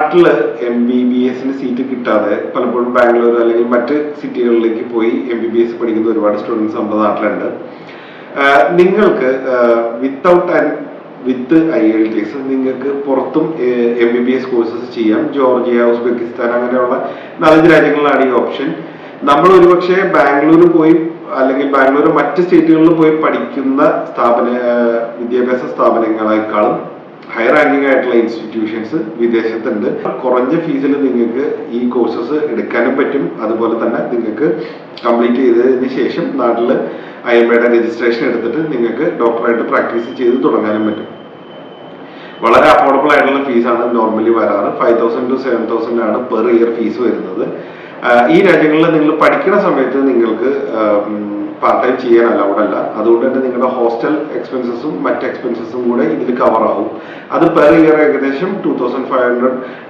നാട്ടില് MBBS seat കിട്ടാതെ പലപ്പോഴും ബാംഗ്ലൂർ അല്ലെങ്കിൽ മറ്റ് സിറ്റികളിലേക്ക് പോയി MBBS പഠിക്കുന്ന ഒരുപാട് സ്റ്റുഡൻസ് നമ്മുടെ നാട്ടിലുണ്ട്. നിങ്ങൾക്ക് വിത്ത് IELTS നിങ്ങൾക്ക് പുറത്തും MBBS കോഴ്സസ് ചെയ്യാം. ജോർജിയ, ഉസ്ബെക്കിസ്ഥാൻ അങ്ങനെയുള്ള 4 രാജ്യങ്ങളിലാണ് ഈ ഓപ്ഷൻ. നമ്മൾ ഒരുപക്ഷെ ബാംഗ്ലൂർ പോയി അല്ലെങ്കിൽ ബാംഗ്ലൂർ മറ്റ് സ്റ്റേറ്റുകളിൽ പോയി പഠിക്കുന്ന വിദ്യാഭ്യാസ സ്ഥാപനങ്ങളെക്കാളും ഹൈ റാങ്കിങ് ആയിട്ടുള്ള ഇൻസ്റ്റിറ്റ്യൂഷൻസ് വിദേശത്തുണ്ട്. കുറഞ്ഞ ഫീസിൽ നിങ്ങൾക്ക് ഈ കോഴ്സസ് എടുക്കാനും പറ്റും. അതുപോലെ തന്നെ നിങ്ങൾക്ക് കംപ്ലീറ്റ് ചെയ്തതിന് ശേഷം നാട്ടിൽ IMAയുടെ രജിസ്ട്രേഷൻ എടുത്തിട്ട് നിങ്ങൾക്ക് ഡോക്ടറായിട്ട് പ്രാക്ടീസ് ചെയ്ത് തുടങ്ങാനും പറ്റും. വളരെ അഫോർഡബിൾ ആയിട്ടുള്ള ഫീസാണ് നോർമലി വരാറ്. 5,000 to 7,000 ആണ് പെർ ഇയർ ഫീസ് വരുന്നത്. ഈ രാജ്യങ്ങളിൽ നിങ്ങൾ പഠിക്കുന്ന സമയത്ത് നിങ്ങൾക്ക് പാർട്ട് ടൈം ചെയ്യാൻ അലൗഡ് അല്ല. അതുകൊണ്ട് തന്നെ നിങ്ങളുടെ ഹോസ്റ്റൽ എക്സ്പെൻസസും മറ്റ് എക്സ്പെൻസസും കൂടെ ഇതിൽ കവർ ആവും. അത് പെർ ഇയർ ഏകദേശം $2,500